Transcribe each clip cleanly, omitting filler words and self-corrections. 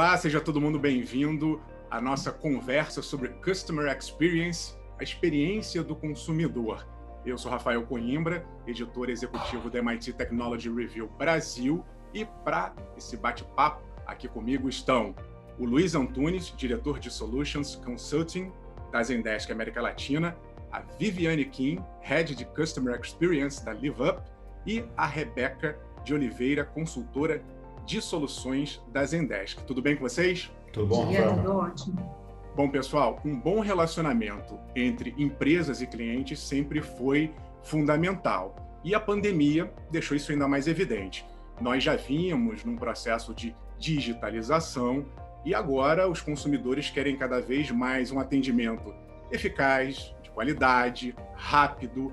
Olá, seja todo mundo bem-vindo à nossa conversa sobre Customer Experience, a experiência do consumidor. Eu sou Rafael Coimbra, editor executivo da MIT Technology Review Brasil, e para esse bate-papo aqui comigo estão o Luiz Antunes, diretor de Solutions Consulting da Zendesk América Latina, a Viviane Kim, Head de Customer Experience da LiveUp, e a Rebeca de Oliveira, consultora de soluções da Zendesk. Tudo bem com vocês? Tudo bom, Rafael? Tudo ótimo. Bom, pessoal, um bom relacionamento entre empresas e clientes sempre foi fundamental. E a pandemia deixou isso ainda mais evidente. Nós já vínhamos num processo de digitalização e agora os consumidores querem cada vez mais um atendimento eficaz, de qualidade, rápido,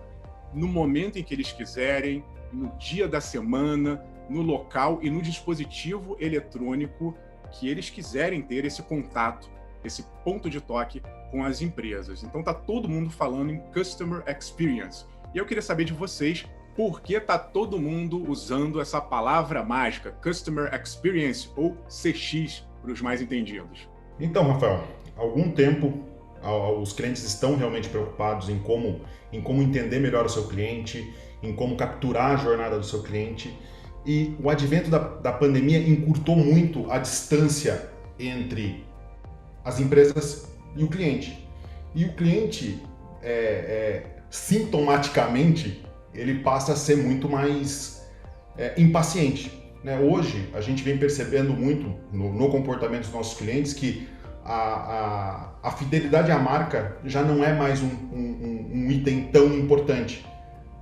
no momento em que eles quiserem, no dia da semana, no local e no dispositivo eletrônico que eles quiserem ter esse contato, esse ponto de toque com as empresas. Então está todo mundo falando em Customer Experience. E eu queria saber de vocês, por que está todo mundo usando essa palavra mágica, Customer Experience, ou CX, para os mais entendidos? Então, Rafael, há algum tempo os clientes estão realmente preocupados em como entender melhor o seu cliente, em como capturar a jornada do seu cliente. E o advento da pandemia encurtou muito a distância entre as empresas e o cliente. E o cliente, sintomaticamente, ele passa a ser muito mais impaciente, né? Hoje, a gente vem percebendo muito no comportamento dos nossos clientes que a fidelidade à marca já não é mais um item tão importante.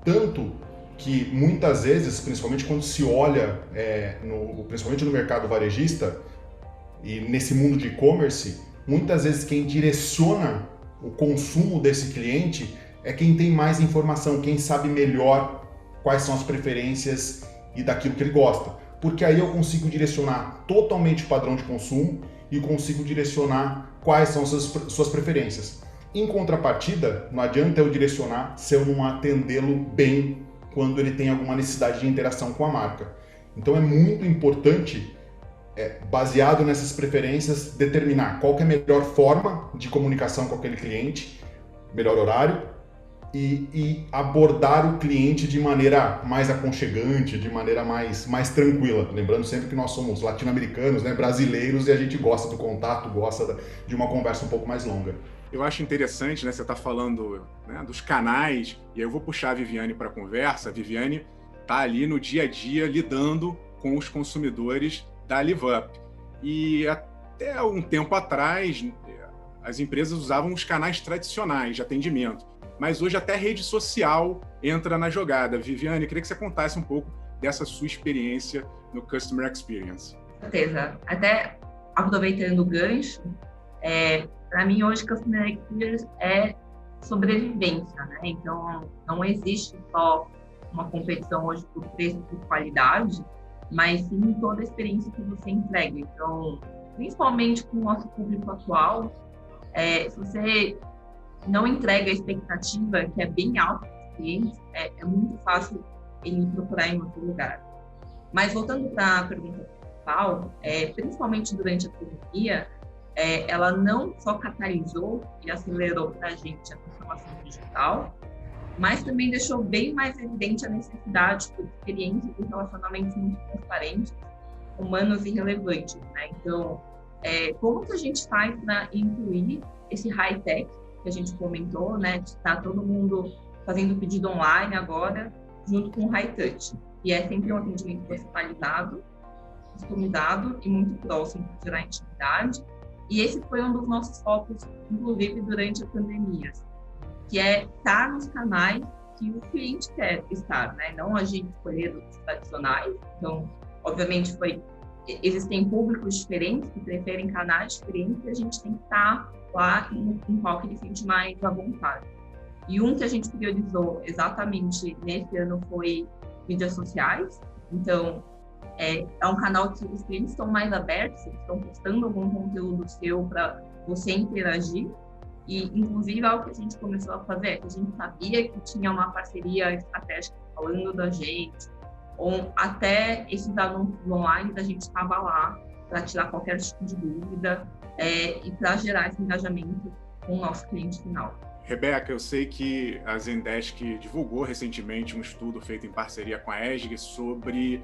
Tanto que muitas vezes, principalmente quando se olha, principalmente no mercado varejista e nesse mundo de e-commerce, muitas vezes quem direciona o consumo desse cliente é quem tem mais informação, quem sabe melhor quais são as preferências e daquilo que ele gosta. Porque aí eu consigo direcionar totalmente o padrão de consumo e consigo direcionar quais são as suas preferências. Em contrapartida, não adianta eu direcionar se eu não atendê-lo bem quando ele tem alguma necessidade de interação com a marca. Então é muito importante, baseado nessas preferências, determinar qual que é a melhor forma de comunicação com aquele cliente, melhor horário, e abordar o cliente de maneira mais aconchegante, de maneira mais tranquila. Lembrando sempre que nós somos latino-americanos, né, brasileiros, e a gente gosta do contato, gosta de uma conversa um pouco mais longa. Eu acho interessante, né, você está falando, né, dos canais, e eu vou puxar a Viviane para a conversa. A Viviane está ali no dia a dia lidando com os consumidores da LiveUp. E até um tempo atrás, as empresas usavam os canais tradicionais de atendimento, mas hoje até a rede social entra na jogada. Viviane, queria que você contasse um pouco dessa sua experiência no Customer Experience. Com certeza. Até aproveitando o gancho, para mim hoje Customer Experience é sobrevivência, né? Então não existe só uma competição hoje por preço e por qualidade, mas sim toda a experiência que você entrega. Então, principalmente com o nosso público atual, se você não entrega a expectativa, que é bem alta dos clientes, é muito fácil ele procurar em outro lugar. Mas voltando para a pergunta principal, principalmente durante a pandemia, ela não só catalisou e acelerou para a gente a transformação digital, mas também deixou bem mais evidente a necessidade por experiência de relacionamentos muito transparentes, humanos e relevantes, né? Então, como que a gente faz para incluir esse high-tech que a gente comentou, né? De estar todo mundo fazendo pedido online agora, junto com o high-touch. E é sempre um atendimento personalizado, customizado e muito próximo para gerar intimidade. E esse foi um dos nossos focos, inclusive, durante a pandemia, que é estar nos canais que o cliente quer estar, né? Não a gente escolher os tradicionais. Então, obviamente, existem públicos diferentes que preferem canais diferentes e a gente tem que estar lá em qual que ele sente mais à vontade. E um que a gente priorizou exatamente nesse ano foi mídias sociais. Então, é um canal que os clientes estão mais abertos, eles estão postando algum conteúdo seu para você interagir. E, inclusive, algo que a gente começou a fazer, que a gente sabia que tinha uma parceria estratégica falando da gente, ou até esses anúncios online da gente estava lá para tirar qualquer tipo de dúvida e para gerar esse engajamento com o nosso cliente final. Rebeca, eu sei que a Zendesk divulgou recentemente um estudo feito em parceria com a ESG sobre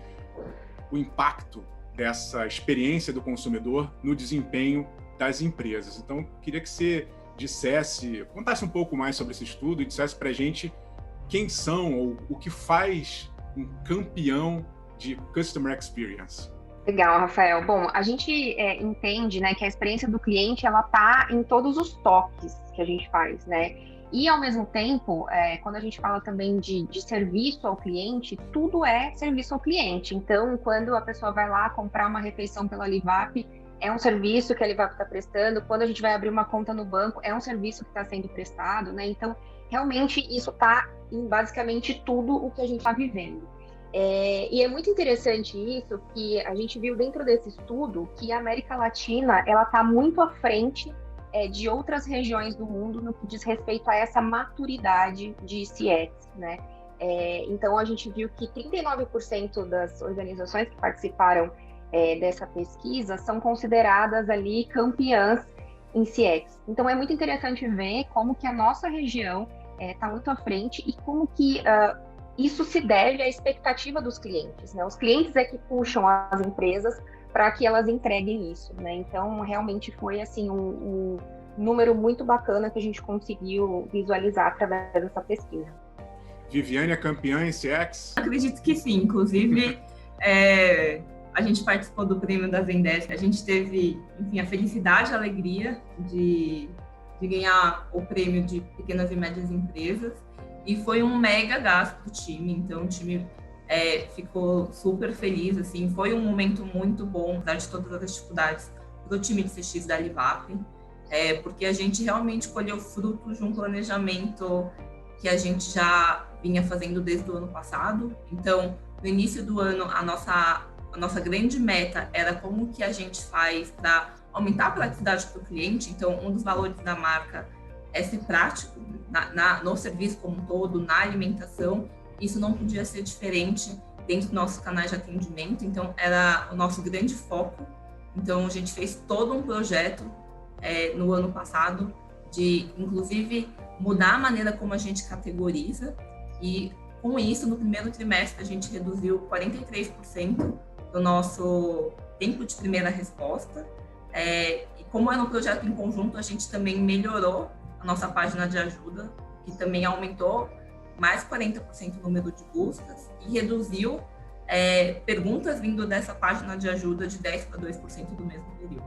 o impacto dessa experiência do consumidor no desempenho das empresas. Então, queria que você contasse um pouco mais sobre esse estudo e dissesse para a gente quem são ou o que faz um campeão de Customer Experience. Legal, Rafael. Bom, a gente entende, né, que a experiência do cliente ela está em todos os toques que a gente faz, né? E, ao mesmo tempo, quando a gente fala também de serviço ao cliente, tudo é serviço ao cliente. Então, quando a pessoa vai lá comprar uma refeição pela Livap, é um serviço que a Livap está prestando. Quando a gente vai abrir uma conta no banco, é um serviço que está sendo prestado, né? Então, realmente, isso está em basicamente tudo o que a gente está vivendo. E é muito interessante isso, que a gente viu dentro desse estudo que a América Latina ela está muito à frente de outras regiões do mundo no que diz respeito a essa maturidade de CX, né? Então, a gente viu que 39% das organizações que participaram dessa pesquisa são consideradas ali campeãs em CX. Então, é muito interessante ver como que a nossa região está muito à frente e como que isso se deve à expectativa dos clientes, né? Os clientes é que puxam as empresas para que elas entreguem isso, né? Então, realmente foi assim um número muito bacana que a gente conseguiu visualizar através dessa pesquisa. Viviane é campeã em CX? Acredito que sim. Inclusive, a gente participou do prêmio da Zendesk. A gente teve, enfim, a felicidade e a alegria de ganhar o prêmio de pequenas e médias empresas. E foi um mega gasto do time, então o time ficou super feliz, assim, foi um momento muito bom, apesar de todas as dificuldades, do time de CX da Livap, porque a gente realmente colheu frutos de um planejamento que a gente já vinha fazendo desde o ano passado. Então, no início do ano, a nossa grande meta era como que a gente faz para aumentar a praticidade para o cliente. Então, um dos valores da marca é ser prático no serviço como um todo, na alimentação. Isso não podia ser diferente dentro dos nossos canais de atendimento, então era o nosso grande foco. Então a gente fez todo um projeto no ano passado de, inclusive, mudar a maneira como a gente categoriza, e com isso, no primeiro trimestre, a gente reduziu 43% do nosso tempo de primeira resposta, e como era um projeto em conjunto, a gente também melhorou a nossa página de ajuda, que também aumentou mais 40% o número de buscas e reduziu perguntas vindo dessa página de ajuda de 10% para 2% do mesmo período.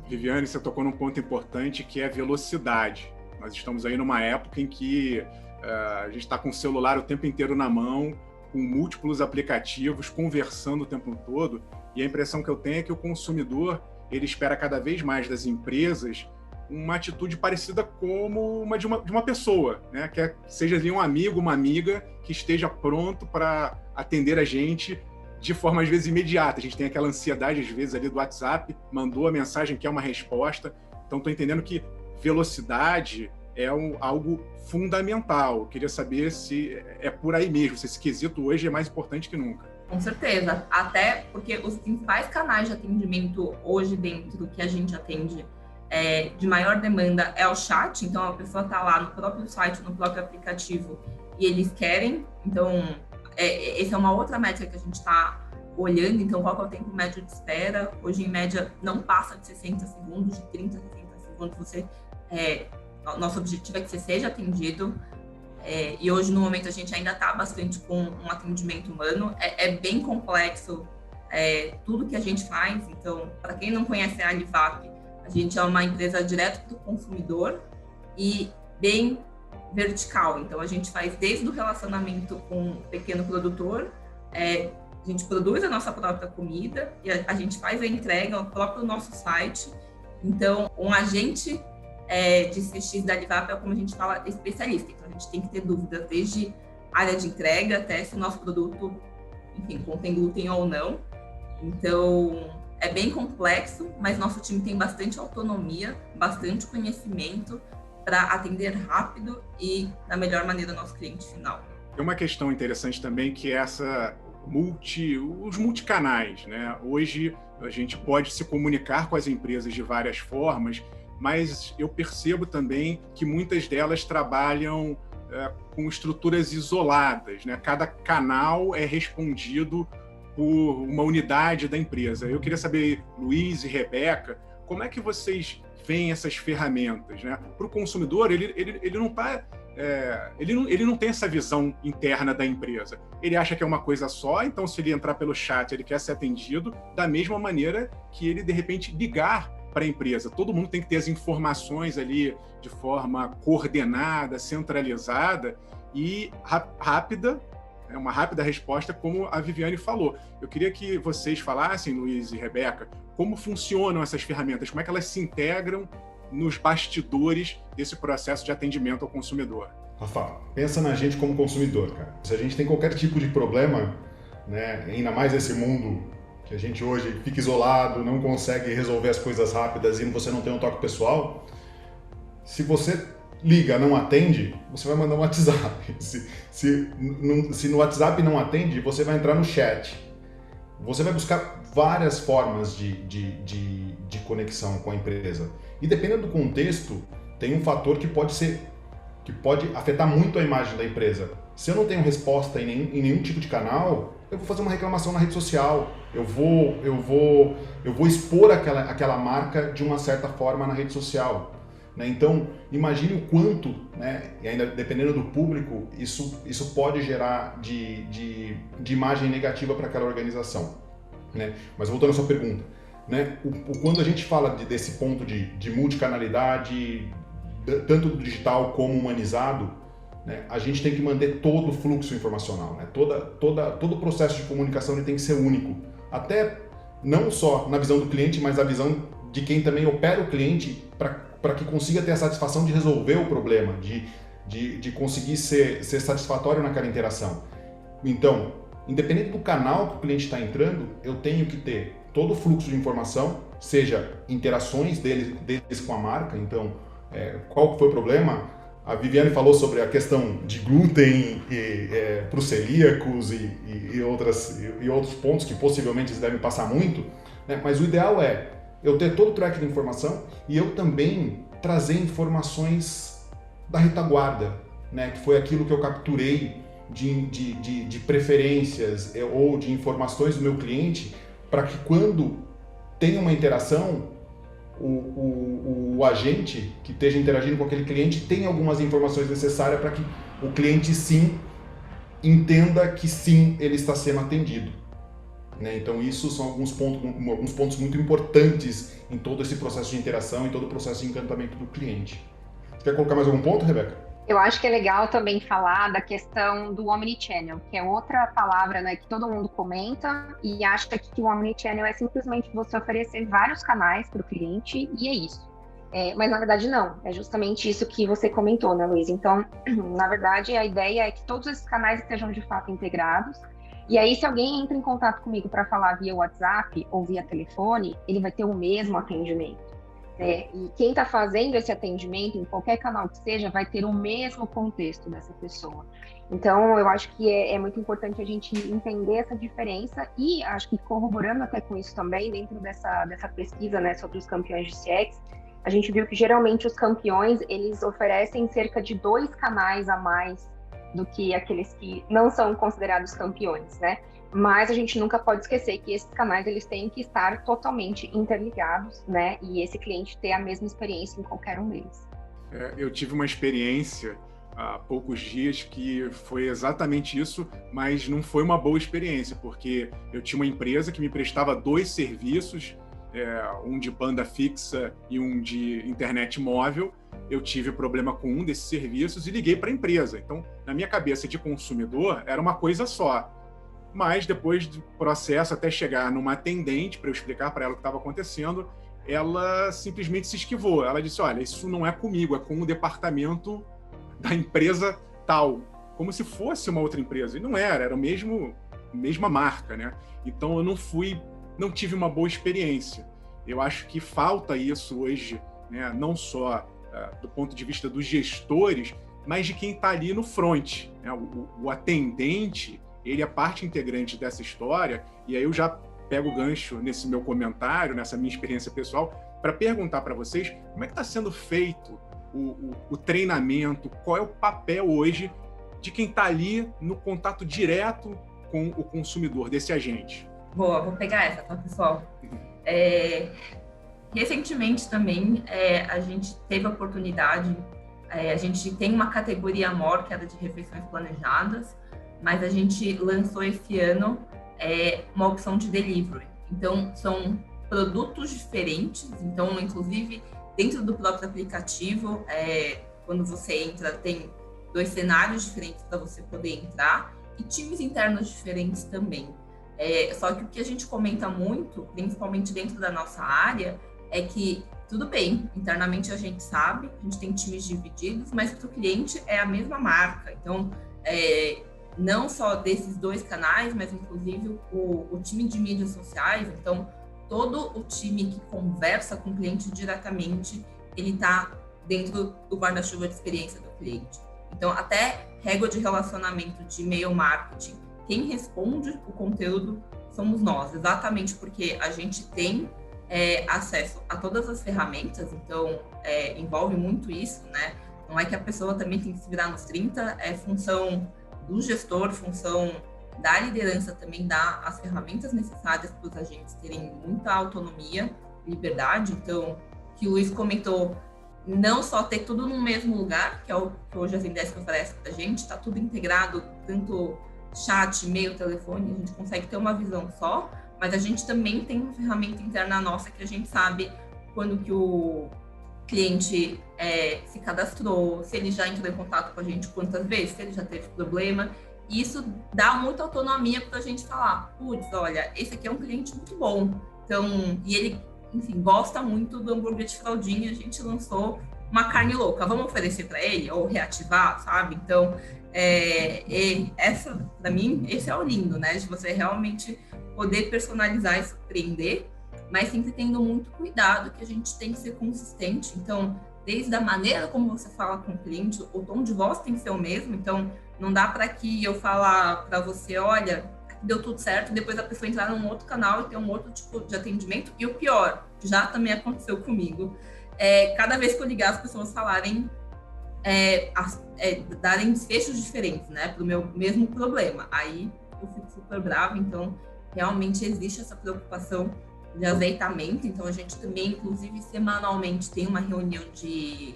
Viviane, você tocou num ponto importante que é a velocidade. Nós estamos aí numa época em que a gente está com o celular o tempo inteiro na mão, com múltiplos aplicativos, conversando o tempo todo, e a impressão que eu tenho é que o consumidor ele espera cada vez mais das empresas uma atitude parecida como uma de uma pessoa, né? Que seja ali um amigo, uma amiga que esteja pronto para atender a gente de forma, às vezes, imediata. A gente tem aquela ansiedade, às vezes, ali do WhatsApp, mandou a mensagem, quer uma resposta. Então, estou entendendo que velocidade é algo fundamental. Eu queria saber se é por aí mesmo, se esse quesito hoje é mais importante que nunca. Com certeza, até porque os principais canais de atendimento hoje dentro do que a gente atende de maior demanda é o chat. Então a pessoa está lá no próprio site, no próprio aplicativo, e eles querem. Então essa é uma outra métrica que a gente está olhando. Então, qual que é o tempo médio de espera? Hoje, em média, não passa de 60 segundos, de 30 a 60 segundos. Nosso objetivo é que você seja atendido. E hoje, no momento, a gente ainda está bastante com um atendimento humano. É bem complexo tudo que a gente faz. Então, para quem não conhece a Livap, a gente é uma empresa direto para o consumidor e bem vertical. Então, a gente faz desde o relacionamento com o pequeno produtor, a gente produz a nossa própria comida e a gente faz a entrega no próprio nosso site. Então, um agente de CX da Livap é, como a gente fala, especialista. Então, a gente tem que ter dúvidas desde área de entrega até se o nosso produto, enfim, contém glúten ou não. Então, é bem complexo, mas nosso time tem bastante autonomia, bastante conhecimento para atender rápido e da melhor maneira o nosso cliente final. Tem uma questão interessante também que é os multicanais, né? Hoje a gente pode se comunicar com as empresas de várias formas, mas eu percebo também que muitas delas trabalham com estruturas isoladas, né? Cada canal é respondido por uma unidade da empresa. Eu queria saber, Luiz e Rebeca, como é que vocês veem essas ferramentas, né? Para o consumidor, ele não está... ele não tem essa visão interna da empresa. Ele acha que é uma coisa só, então se ele entrar pelo chat, ele quer ser atendido da mesma maneira que ele, de repente, ligar para a empresa. Todo mundo tem que ter as informações ali de forma coordenada, centralizada e rápida, uma rápida resposta, como a Viviane falou. Eu queria que vocês falassem, Luiz e Rebeca, como funcionam essas ferramentas, como é que elas se integram nos bastidores desse processo de atendimento ao consumidor. Rafa, pensa na gente como consumidor, cara. Se a gente tem qualquer tipo de problema, né, ainda mais nesse mundo que a gente hoje fica isolado, não consegue resolver as coisas rápidas e você não tem um toque pessoal, se você liga, não atende, você vai mandar um WhatsApp. Se no WhatsApp não atende, você vai entrar no chat. Você vai buscar várias formas de conexão com a empresa. E dependendo do contexto, tem um fator que pode afetar muito a imagem da empresa. Se eu não tenho resposta em nenhum tipo de canal, eu vou fazer uma reclamação na rede social. Eu vou expor aquela marca de uma certa forma na rede social. Né? Então, imagine o quanto, né, e ainda dependendo do público, isso pode gerar de imagem negativa para aquela organização. Né? Mas voltando à sua pergunta, né, quando a gente fala desse ponto de multicanalidade, tanto do digital como humanizado, né, a gente tem que manter todo o fluxo informacional. Né? Todo o processo de comunicação ele tem que ser único. Até não só na visão do cliente, mas a visão de quem também opera o cliente para que consiga ter a satisfação de resolver o problema, de conseguir ser satisfatório naquela interação. Então, independente do canal que o cliente está entrando, eu tenho que ter todo o fluxo de informação, seja interações deles com a marca. Então, qual foi o problema? A Viviane falou sobre a questão de glúten para os celíacos e outros pontos que possivelmente eles devem passar muito, né? Mas o ideal é eu ter todo o track de informação e eu também trazer informações da retaguarda, né? Que foi aquilo que eu capturei de preferências ou de informações do meu cliente, para que quando tem uma interação, o agente que esteja interagindo com aquele cliente tenha algumas informações necessárias para que o cliente sim entenda que sim, ele está sendo atendido. Né? Então isso são alguns pontos muito importantes em todo esse processo de interação e todo o processo de encantamento do cliente. Você quer colocar mais algum ponto, Rebeca? Eu acho que é legal também falar da questão do Omnichannel, que é outra palavra, né, que todo mundo comenta e acha que o Omnichannel é simplesmente você oferecer vários canais para o cliente e é isso. Mas na verdade não, é justamente isso que você comentou, né, Luiz? Então, na verdade, a ideia é que todos esses canais estejam de fato integrados. E aí, se alguém entra em contato comigo para falar via WhatsApp ou via telefone, ele vai ter o mesmo atendimento. E quem está fazendo esse atendimento, em qualquer canal que seja, vai ter o mesmo contexto dessa pessoa. Então, eu acho que é muito importante a gente entender essa diferença e acho que corroborando até com isso também, dentro dessa pesquisa, né, sobre os campeões de CX, a gente viu que geralmente os campeões, eles oferecem cerca de 2 canais a mais do que aqueles que não são considerados campeões, né? Mas a gente nunca pode esquecer que esses canais eles têm que estar totalmente interligados, né? E esse cliente ter a mesma experiência em qualquer um deles. Eu tive uma experiência há poucos dias que foi exatamente isso, mas não foi uma boa experiência, porque eu tinha uma empresa que me prestava 2 serviços, um de banda fixa e um de internet móvel. Eu tive problema com um desses serviços e liguei para a empresa. Então, na minha cabeça de consumidor, era uma coisa só. Mas depois do processo, até chegar numa atendente para eu explicar para ela o que estava acontecendo, ela simplesmente se esquivou. Ela disse, olha, isso não é comigo, é com o departamento da empresa tal. Como se fosse uma outra empresa. E não era a mesma marca, né? Então, eu não tive uma boa experiência. Eu acho que falta isso hoje, né? Não só do ponto de vista dos gestores, mas de quem está ali no front. Né? O atendente, ele é parte integrante dessa história, e aí eu já pego o gancho nesse meu comentário, nessa minha experiência pessoal, para perguntar para vocês como é que está sendo feito o treinamento, qual é o papel hoje de quem está ali no contato direto com o consumidor, desse agente. Boa, vou pegar essa, tá, pessoal? Recentemente também a gente teve a oportunidade, a gente tem uma categoria MOR, que era de refeições planejadas, mas a gente lançou esse ano uma opção de delivery. Então, são produtos diferentes, então, inclusive, dentro do próprio aplicativo, quando você entra, tem 2 cenários diferentes para você poder entrar e times internos diferentes também. Só que o que a gente comenta muito, principalmente dentro da nossa área, é que tudo bem, internamente a gente sabe, a gente tem times divididos, mas para o cliente é a mesma marca. Então, não só desses 2 canais, mas inclusive o time de mídias sociais. Então, todo o time que conversa com o cliente diretamente, ele está dentro do guarda-chuva de experiência do cliente. Então, até régua de relacionamento de e-mail marketing, quem responde o conteúdo somos nós, exatamente porque a gente tem acesso a todas as ferramentas, então envolve muito isso, né? Não é que a pessoa também tem que se virar nos 30, é função do gestor, função da liderança também dar as ferramentas necessárias para os agentes terem muita autonomia, liberdade. Então, que o Luiz comentou, não só ter tudo no mesmo lugar, que é o que hoje a Zendesk oferece para a gente, está tudo integrado, tanto chat, e-mail, telefone, a gente consegue ter uma visão só, mas a gente também tem uma ferramenta interna nossa que a gente sabe quando que o cliente se cadastrou, se ele já entrou em contato com a gente quantas vezes, se ele já teve problema. E isso dá muita autonomia para a gente falar, putz, olha, esse aqui é um cliente muito bom. Então, e ele, enfim, gosta muito do hambúrguer de fraldinha, a gente lançou uma carne louca, vamos oferecer para ele ou reativar, sabe? Então, essa, para mim, esse é o lindo, né? De você realmente poder personalizar e surpreender, mas sempre tendo muito cuidado, que a gente tem que ser consistente. Então, desde a maneira como você fala com o cliente, o tom de voz tem que ser o mesmo. Então, não dá para que eu falar para você, olha, deu tudo certo, depois a pessoa entrar num outro canal e ter um outro tipo de atendimento. E o pior, já também aconteceu comigo, cada vez que eu ligar, as pessoas falarem, darem desfechos diferentes, né, para o meu mesmo problema. Aí eu fico super brava. Então, realmente existe essa preocupação de azeitamento. Então, a gente também, inclusive, semanalmente tem uma reunião de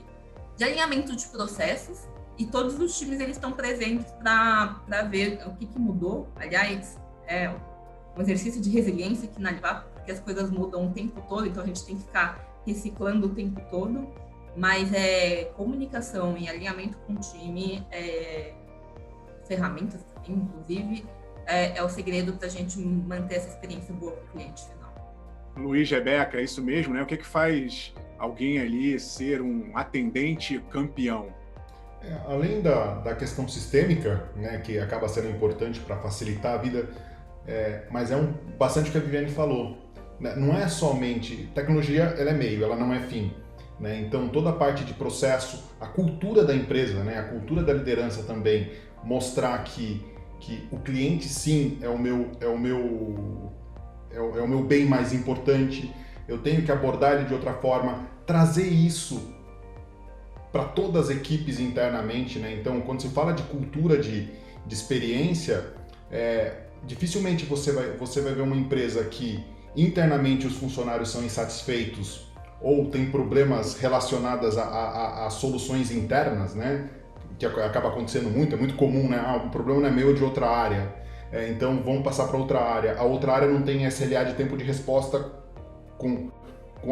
alinhamento de processos, e todos os times eles estão presentes para ver o que mudou. Aliás, é um exercício de resiliência aqui na Alibaba, porque as coisas mudam o tempo todo, então a gente tem que ficar reciclando o tempo todo. Mas comunicação e alinhamento com o time, ferramentas também, inclusive, é o segredo para a gente manter essa experiência boa para o cliente final. Luiz, Rebeca, é isso mesmo, né? O que faz alguém ali ser um atendente campeão? Além da questão sistêmica, né, que acaba sendo importante para facilitar a vida, mas bastante o que a Viviane falou. Né? Não é somente... Tecnologia, ela é meio, ela não é fim. Né? Então, toda a parte de processo, a cultura da empresa, né, a cultura da liderança também, mostrar que o cliente, sim, é o meu bem mais importante, eu tenho que abordar ele de outra forma, trazer isso para todas as equipes internamente, né? Então, quando se fala de cultura de experiência, dificilmente você vai ver uma empresa que internamente os funcionários são insatisfeitos ou tem problemas relacionados a soluções internas, né? Que acaba acontecendo muito, é muito comum, né? O problema não é meu, é de outra área. Então, vamos passar para outra área. A outra área não tem SLA de tempo de resposta com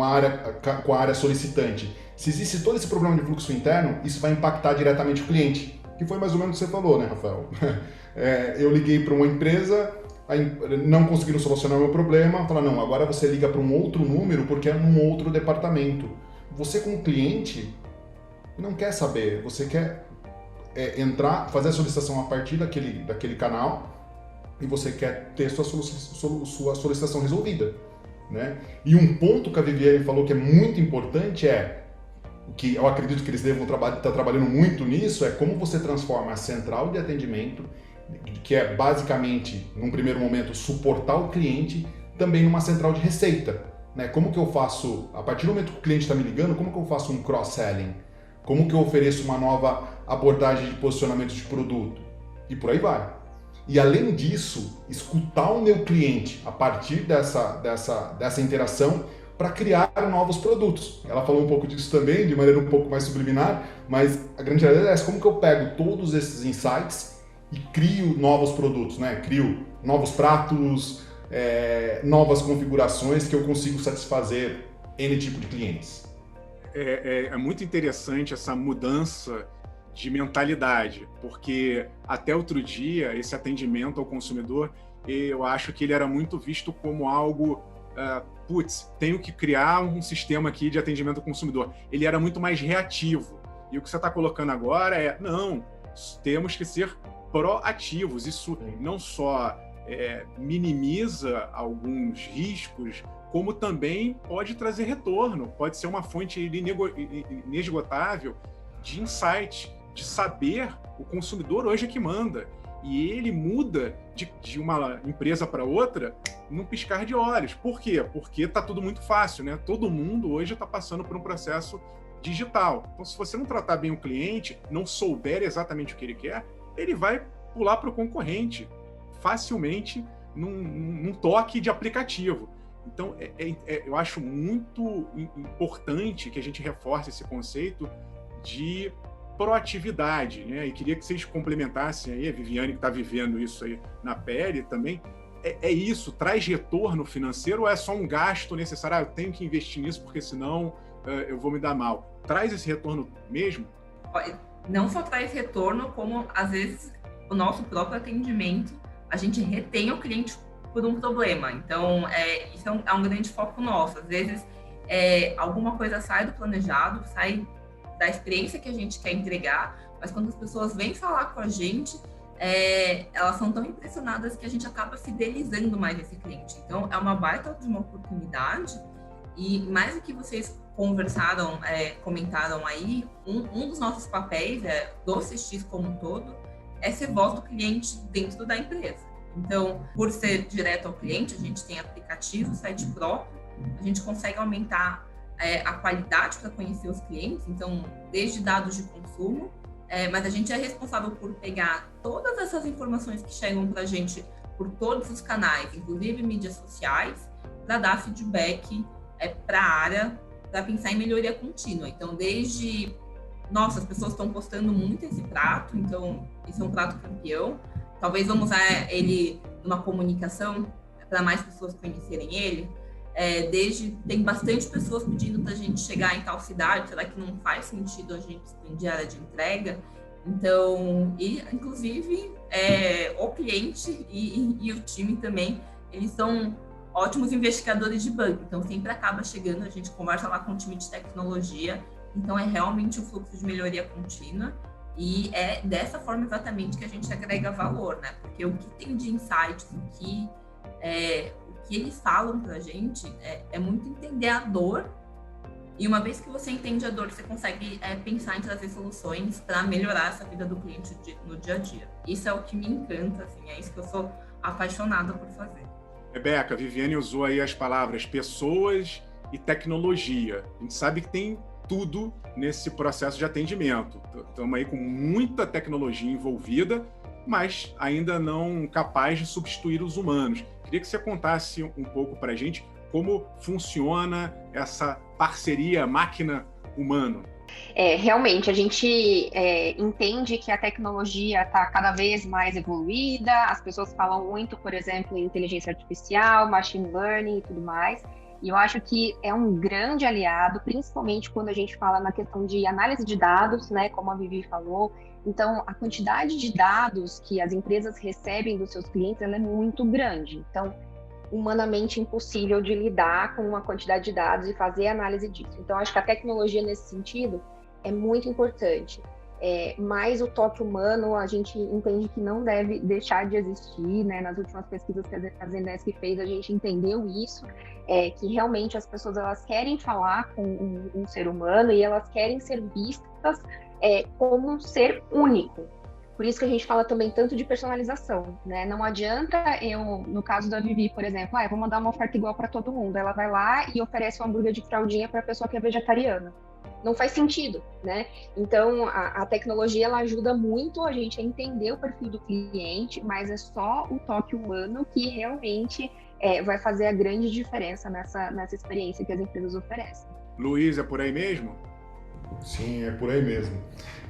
a área solicitante. Se existe todo esse problema de fluxo interno, isso vai impactar diretamente o cliente, que foi mais ou menos o que você falou, né, Rafael? Eu liguei para uma empresa, não conseguiram solucionar o meu problema, falaram, não, agora você liga para um outro número porque é num outro departamento. Você, como cliente, não quer saber, você quer entrar, fazer a solicitação a partir daquele canal e você quer ter sua solicitação resolvida. Né? E um ponto que a Viviane falou que é muito importante que eu acredito que eles devam estar trabalhando muito nisso, é como você transforma a central de atendimento, que é basicamente, num primeiro momento, suportar o cliente, também numa central de receita, né? Como que eu faço, a partir do momento que o cliente está me ligando, como que eu faço um cross-selling? Como que eu ofereço uma nova abordagem de posicionamento de produto? E por aí vai. E além disso, escutar o meu cliente a partir dessa interação para criar novos produtos. Ela falou um pouco disso também, de maneira um pouco mais subliminar, mas a grande realidade é essa, como que eu pego todos esses insights e crio novos produtos, né? Crio novos pratos, novas configurações que eu consigo satisfazer N tipo de clientes. É muito interessante essa mudança de mentalidade, porque até outro dia, esse atendimento ao consumidor, eu acho que ele era muito visto como algo, tenho que criar um sistema aqui de atendimento ao consumidor. Ele era muito mais reativo. E o que você está colocando agora não, temos que ser proativos. Isso não só minimiza alguns riscos, como também pode trazer retorno, pode ser uma fonte inesgotável de insight, de saber. O consumidor hoje é que manda, e ele muda de uma empresa para outra num piscar de olhos. Por quê? Porque está tudo muito fácil, né? Todo mundo hoje está passando por um processo digital. Então, se você não tratar bem o cliente, não souber exatamente o que ele quer, ele vai pular para o concorrente facilmente num toque de aplicativo. Então, eu acho muito importante que a gente reforce esse conceito de proatividade, né? E queria que vocês complementassem aí, a Viviane, que está vivendo isso aí na pele também. É isso, traz retorno financeiro ou é só um gasto necessário? Eu tenho que investir nisso porque senão eu vou me dar mal. Traz esse retorno mesmo? Não só traz retorno, como às vezes o nosso próprio atendimento, a gente retém o cliente por um problema. Então, isso é um grande foco nosso. Às vezes, alguma coisa sai do planejado, sai da experiência que a gente quer entregar, mas quando as pessoas vêm falar com a gente, elas são tão impressionadas que a gente acaba fidelizando mais esse cliente. Então, é uma baita de uma oportunidade, e mais do que vocês comentaram aí, um dos nossos papéis, do CX como um todo, é ser voz do cliente dentro da empresa. Então, por ser direto ao cliente, a gente tem aplicativo, site próprio, a gente consegue aumentar a qualidade para conhecer os clientes, então, desde dados de consumo, mas a gente é responsável por pegar todas essas informações que chegam para a gente por todos os canais, inclusive mídias sociais, para dar feedback para a área, para pensar em melhoria contínua. Então, desde... Nossa, as pessoas estão postando muito esse prato, então esse é um prato campeão. Talvez vamos usar ele numa comunicação para mais pessoas conhecerem ele. Tem bastante pessoas pedindo para a gente chegar em tal cidade, será que não faz sentido a gente expandir a área de entrega? Então, inclusive, o cliente e o time também, eles são ótimos investigadores de banco, então sempre acaba chegando, a gente conversa lá com o time de tecnologia, então é realmente um fluxo de melhoria contínua, e é dessa forma exatamente que a gente agrega valor, né? Porque o que tem de insights, o que eles falam pra gente é muito entender a dor, e uma vez que você entende a dor, você consegue pensar em trazer soluções para melhorar essa vida do cliente no dia a dia. Isso é o que me encanta, assim, é isso que eu sou apaixonada por fazer. Rebeca, a Viviane usou aí as palavras pessoas e tecnologia. A gente sabe que tem tudo nesse processo de atendimento. Estamos aí com muita tecnologia envolvida, mas ainda não capaz de substituir os humanos. Queria que você contasse um pouco para a gente como funciona essa parceria máquina-humano. Realmente, a gente entende que a tecnologia está cada vez mais evoluída, as pessoas falam muito, por exemplo, em inteligência artificial, machine learning e tudo mais, e eu acho que é um grande aliado, principalmente quando a gente fala na questão de análise de dados, né, como a Vivi falou. Então, a quantidade de dados que as empresas recebem dos seus clientes, ela é muito grande. Então, humanamente impossível de lidar com uma quantidade de dados e fazer análise disso. Então, acho que a tecnologia, nesse sentido, é muito importante. Mas o toque humano, a gente entende que não deve deixar de existir, né? Nas últimas pesquisas que a Zendesk fez, a gente entendeu isso, que realmente as pessoas, elas querem falar com um ser humano e elas querem ser vistas como um ser único. Por isso que a gente fala também tanto de personalização, né? Não adianta eu, no caso da Vivi, por exemplo, eu vou mandar uma oferta igual para todo mundo. Ela vai lá e oferece um hambúrguer de fraldinha para a pessoa que é vegetariana. Não faz sentido, né? Então, a tecnologia, ela ajuda muito a gente a entender o perfil do cliente, mas é só o toque humano que realmente vai fazer a grande diferença nessa experiência que as empresas oferecem. Luiz, é por aí mesmo? Sim, é por aí mesmo.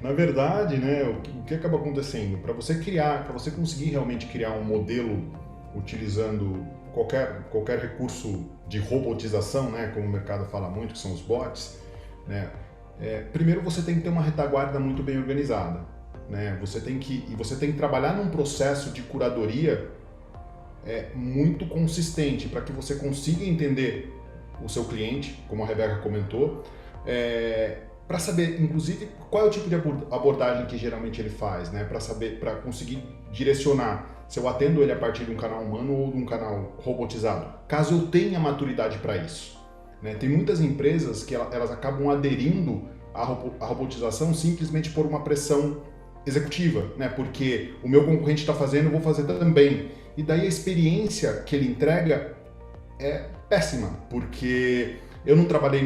Na verdade, né, o que acaba acontecendo? Para você conseguir realmente criar um modelo utilizando qualquer recurso de robotização, né, como o mercado fala muito, que são os bots, né, primeiro você tem que ter uma retaguarda muito bem organizada, né? Você tem que trabalhar num processo de curadoria muito consistente para que você consiga entender o seu cliente, como a Rebeca comentou, para saber, inclusive, qual é o tipo de abordagem que geralmente ele faz, né? Para conseguir direcionar se eu atendo ele a partir de um canal humano ou de um canal robotizado, caso eu tenha maturidade para isso. Né? Tem muitas empresas que elas acabam aderindo à robotização simplesmente por uma pressão executiva, né? Porque o meu concorrente está fazendo, eu vou fazer também. E daí a experiência que ele entrega é péssima, porque eu não trabalhei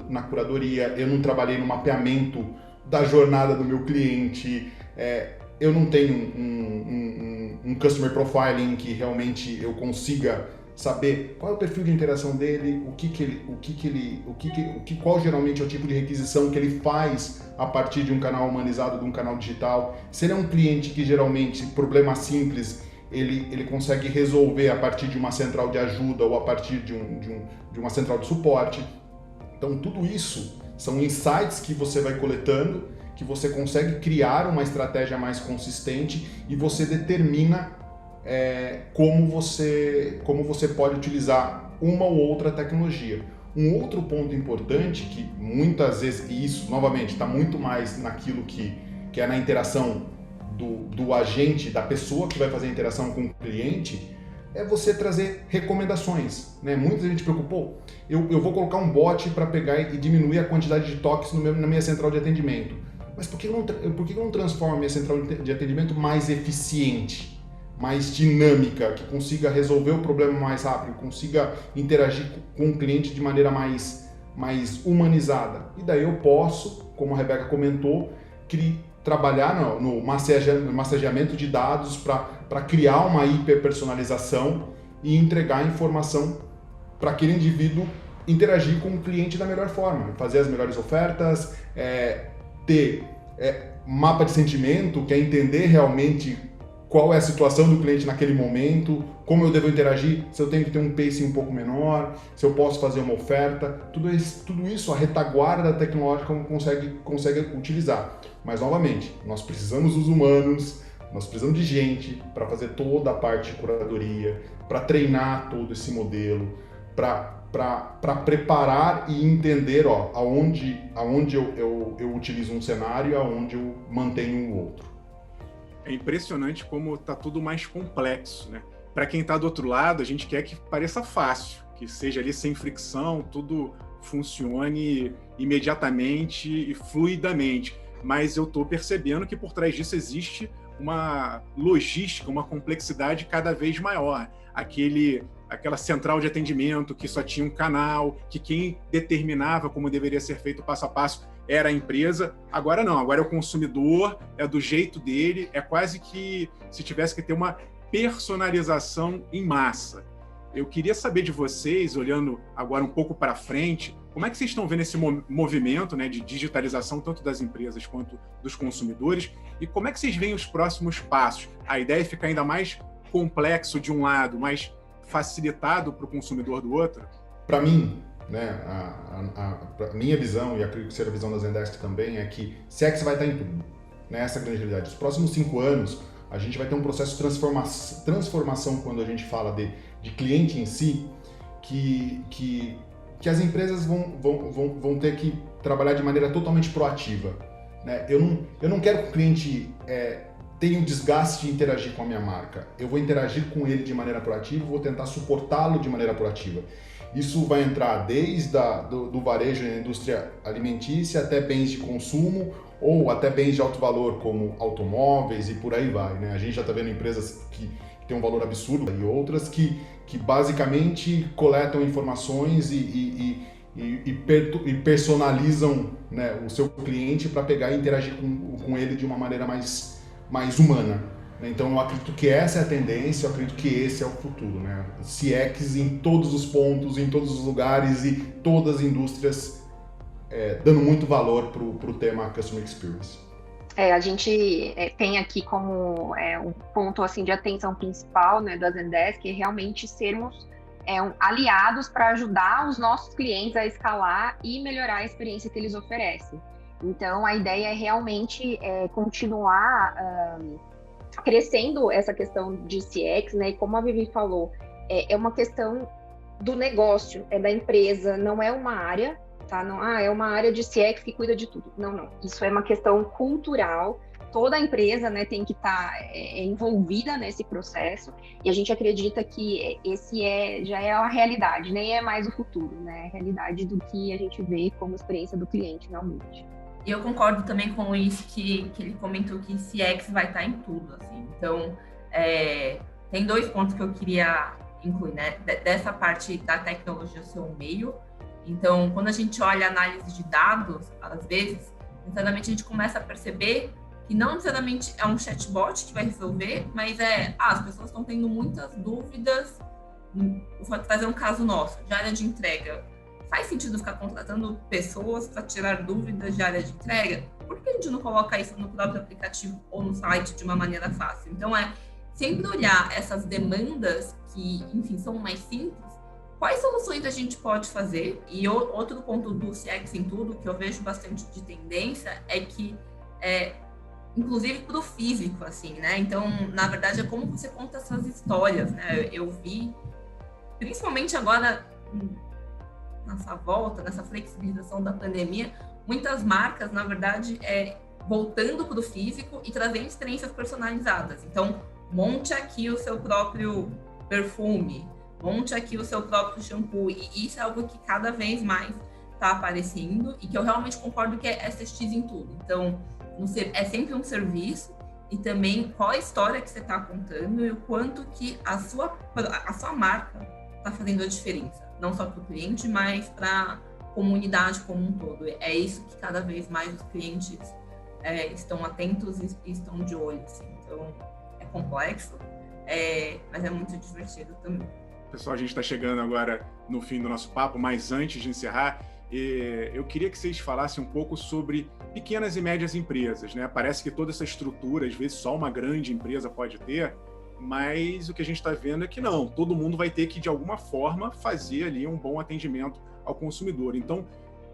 na curadoria, eu não trabalhei no mapeamento da jornada do meu cliente, eu não tenho um customer profiling que realmente eu consiga saber qual é o perfil de interação dele, qual geralmente é o tipo de requisição que ele faz a partir de um canal humanizado, de um canal digital. Se ele é um cliente que geralmente, problema simples, ele consegue resolver a partir de uma central de ajuda ou a partir de uma central de suporte. Então tudo isso são insights que você vai coletando, que você consegue criar uma estratégia mais consistente e você determina como você pode utilizar uma ou outra tecnologia. Um outro ponto importante que muitas vezes, e isso novamente está muito mais naquilo que é na interação do agente, da pessoa que vai fazer a interação com o cliente, é você trazer recomendações, né? Muita gente preocupou, eu vou colocar um bot para pegar e diminuir a quantidade de toques na minha central de atendimento. Mas por que eu não transformo a minha central de atendimento mais eficiente, mais dinâmica, que consiga resolver o problema mais rápido, consiga interagir com o cliente de maneira mais humanizada? E daí eu posso, como a Rebeca comentou, trabalhar no massageamento de dados para criar uma hiperpersonalização e entregar a informação para aquele indivíduo interagir com o cliente da melhor forma, fazer as melhores ofertas, ter mapa de sentimento, que é entender realmente qual é a situação do cliente naquele momento, como eu devo interagir, se eu tenho que ter um pacing um pouco menor, se eu posso fazer uma oferta, tudo isso a retaguarda tecnológica consegue utilizar. Mas, novamente, nós precisamos dos humanos, nós precisamos de gente para fazer toda a parte de curadoria, para treinar todo esse modelo, para preparar e entender aonde eu utilizo um cenário e aonde eu mantenho o outro. É impressionante como está tudo mais complexo, né? Para quem está do outro lado, a gente quer que pareça fácil, que seja ali sem fricção, tudo funcione imediatamente e fluidamente. Mas eu estou percebendo que por trás disso existe uma logística, uma complexidade cada vez maior. Aquela central de atendimento que só tinha um canal, que quem determinava como deveria ser feito passo a passo era a empresa. Agora não, agora é o consumidor, é do jeito dele, é quase que se tivesse que ter uma personalização em massa. Eu queria saber de vocês, olhando agora um pouco para frente, como é que vocês estão vendo esse movimento, né, de digitalização tanto das empresas quanto dos consumidores, e como é que vocês veem os próximos passos? A ideia é ficar ainda mais complexo de um lado, mais facilitado para o consumidor do outro? Para mim, né, a minha visão, e acredito que seja a visão da Zendesk também, é que CX vai estar em tudo, né? Essa é a grande realidade. Os próximos 5 anos, a gente vai ter um processo de transformação quando a gente fala de cliente em si, que as empresas vão ter que trabalhar de maneira totalmente proativa, né? Eu não quero que o cliente tenha um desgaste de interagir com a minha marca. Eu vou interagir com ele de maneira proativa, vou tentar suportá-lo de maneira proativa. Isso vai entrar desde do varejo na indústria alimentícia até bens de consumo ou até bens de alto valor, como automóveis e por aí vai, né? A gente já está vendo empresas que têm um valor absurdo e outras que basicamente coletam informações e personalizam, né, o seu cliente para pegar e interagir com ele de uma maneira mais humana. Então eu acredito que essa é a tendência, eu acredito que esse é o futuro, né? CX em todos os pontos, em todos os lugares e todas as indústrias dando muito valor para o tema Customer Experience. A gente tem aqui como um ponto assim, de atenção principal, né, da Zendesk, realmente sermos aliados para ajudar os nossos clientes a escalar e melhorar a experiência que eles oferecem. Então, a ideia é realmente continuar crescendo essa questão de CX, né? E como a Vivi falou, é uma questão do negócio, é da empresa, não é uma área, tá? Não, é uma área de CX que cuida de tudo. Não. Isso é uma questão cultural. Toda a empresa, né, tem que estar envolvida nesse processo, e a gente acredita que esse já é a realidade, nem é mais o futuro, né? É a realidade do que a gente vê como experiência do cliente, realmente. E eu concordo também com isso que ele comentou, que CX vai estar em tudo, assim. Então, tem 2 pontos que eu queria incluir, né? Dessa parte da tecnologia ser um meio. Então, quando a gente olha a análise de dados, às vezes, sinceramente, a gente começa a perceber que não necessariamente é um chatbot que vai resolver, mas as pessoas estão tendo muitas dúvidas. Vou trazer um caso nosso, de área de entrega. Faz sentido ficar contratando pessoas para tirar dúvidas de área de entrega? Por que a gente não coloca isso no próprio aplicativo ou no site de uma maneira fácil? Então, sempre olhar essas demandas que, enfim, são mais simples, quais soluções a gente pode fazer? E outro ponto do CX em tudo, que eu vejo bastante de tendência, é que, inclusive para o físico, assim, né? Então, na verdade, é como você conta essas histórias, né? Eu vi, principalmente agora, nessa flexibilização da pandemia, muitas marcas, na verdade, voltando para o físico e trazendo experiências personalizadas. Então, monte aqui o seu próprio perfume, monte aqui o seu próprio shampoo, e isso é algo que cada vez mais está aparecendo e que eu realmente concordo que é SX em tudo. Então, é sempre um serviço, e também qual a história que você está contando e o quanto que a sua marca está fazendo a diferença, não só para o cliente, mas para a comunidade como um todo. É isso que cada vez mais os clientes estão atentos e estão de olho, assim. Então, é complexo, mas é muito divertido também. Pessoal, a gente está chegando agora no fim do nosso papo, mas antes de encerrar, eu queria que vocês falassem um pouco sobre pequenas e médias empresas, né? Parece que toda essa estrutura, às vezes só uma grande empresa pode ter, mas o que a gente está vendo é que não, todo mundo vai ter que, de alguma forma, fazer ali um bom atendimento ao consumidor. Então,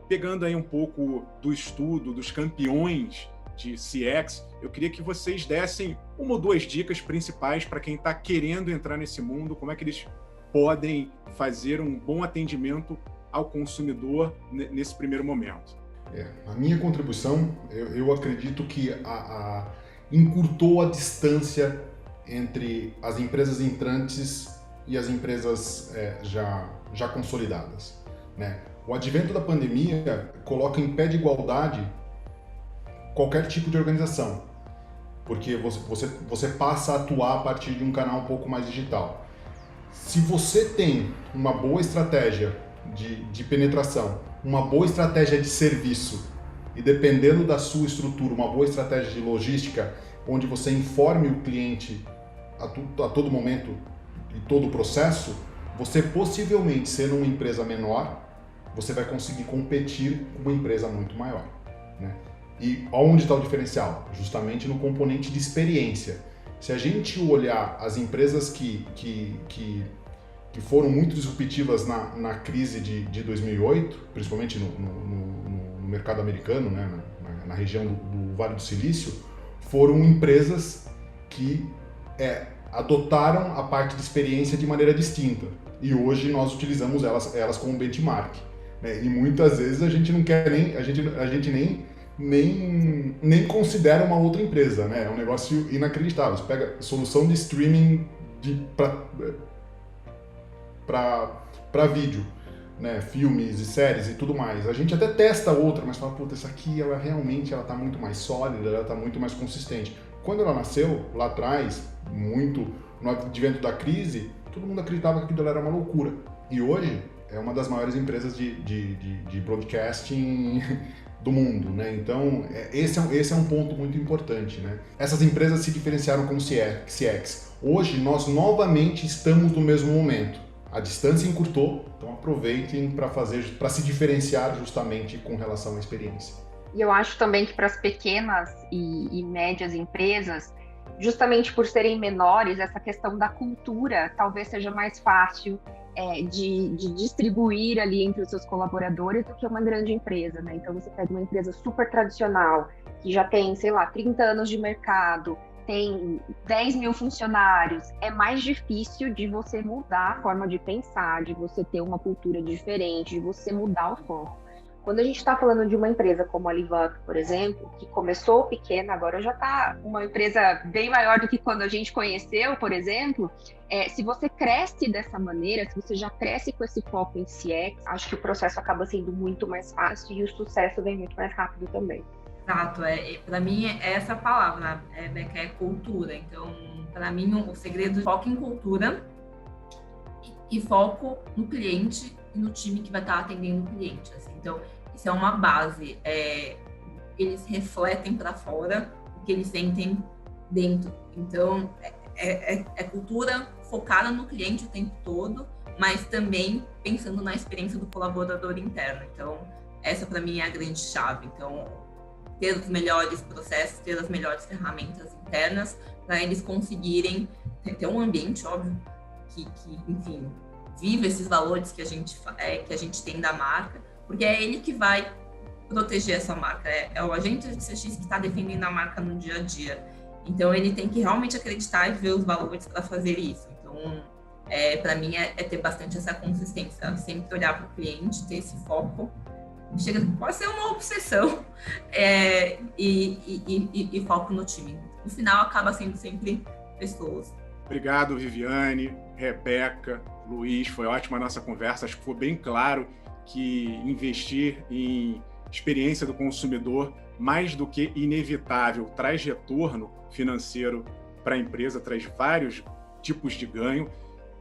pegando aí um pouco do estudo dos campeões de CX, eu queria que vocês dessem 1 ou 2 dicas principais para quem está querendo entrar nesse mundo, como é que eles podem fazer um bom atendimento ao consumidor nesse primeiro momento. A minha contribuição, eu acredito que encurtou a distância entre as empresas entrantes e as empresas já consolidadas, né? O advento da pandemia coloca em pé de igualdade qualquer tipo de organização, porque você passa a atuar a partir de um canal um pouco mais digital. Se você tem uma boa estratégia de penetração, uma boa estratégia de serviço e, dependendo da sua estrutura, uma boa estratégia de logística, onde você informe o cliente a todo momento e todo o processo, você possivelmente, sendo uma empresa menor, você vai conseguir competir com uma empresa muito maior, né? E onde está o diferencial? Justamente no componente de experiência. Se a gente olhar as empresas que foram muito disruptivas na crise de 2008, principalmente no mercado americano, né, na região do Vale do Silício, foram empresas que adotaram a parte de experiência de maneira distinta. E hoje nós utilizamos elas como benchmark, né? E muitas vezes a gente não quer a gente nem considera uma outra empresa, né? É um negócio inacreditável. Você pega solução de streaming para vídeo. né, filmes e séries e tudo mais. A gente até testa outra, mas fala, puta, essa aqui ela realmente ela tá muito mais sólida, ela tá muito mais consistente. Quando ela nasceu, lá atrás, muito no advento da crise, todo mundo acreditava que aquilo era uma loucura. E hoje é uma das maiores empresas de broadcasting do mundo, né? Então, esse é um ponto muito importante, né? Essas empresas se diferenciaram como CX. Hoje, nós novamente estamos no mesmo momento. A distância encurtou, então aproveitem para se diferenciar justamente com relação à experiência. E eu acho também que para as pequenas e médias empresas, justamente por serem menores, essa questão da cultura talvez seja mais fácil de distribuir ali entre os seus colaboradores do que uma grande empresa, né? Então você pega uma empresa super tradicional, que já tem, sei lá, 30 anos de mercado, tem 10 mil funcionários, é mais difícil de você mudar a forma de pensar, de você ter uma cultura diferente, de você mudar o foco. Quando a gente está falando de uma empresa como a Livac, por exemplo, que começou pequena, agora já está uma empresa bem maior do que quando a gente conheceu, por exemplo, se você cresce dessa maneira, se você já cresce com esse foco em CX, acho que o processo acaba sendo muito mais fácil e o sucesso vem muito mais rápido também. Exato, para mim é essa palavra, Beca, é cultura. Então, para mim, o segredo é foco em cultura e foco no cliente e no time que vai estar atendendo o cliente. Assim. Então, isso é uma base. Eles refletem para fora o que eles sentem dentro. Então, é cultura focada no cliente o tempo todo, mas também pensando na experiência do colaborador interno. Então, essa para mim é a grande chave. Então, ter os melhores processos, ter as melhores ferramentas internas para eles conseguirem ter um ambiente, óbvio, que enfim, viva esses valores que a gente tem da marca, porque é ele que vai proteger essa marca, é o agente de CX que está defendendo a marca no dia a dia. Então, ele tem que realmente acreditar e ver os valores para fazer isso. Então, para mim, é ter bastante essa consistência, sempre olhar para o cliente, ter esse foco. Pode ser uma obsessão e foco no time. No final, acaba sendo sempre pessoas. Obrigado, Viviane, Rebeca, Luiz. Foi ótima a nossa conversa. Acho que ficou bem claro que investir em experiência do consumidor, mais do que inevitável, traz retorno financeiro para a empresa, traz vários tipos de ganho.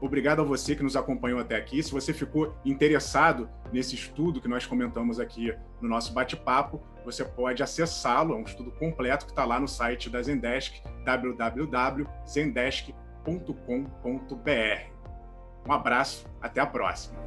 Obrigado a você que nos acompanhou até aqui. Se você ficou interessado nesse estudo que nós comentamos aqui no nosso bate-papo, você pode acessá-lo, é um estudo completo que está lá no site da Zendesk, www.zendesk.com.br. Um abraço, até a próxima.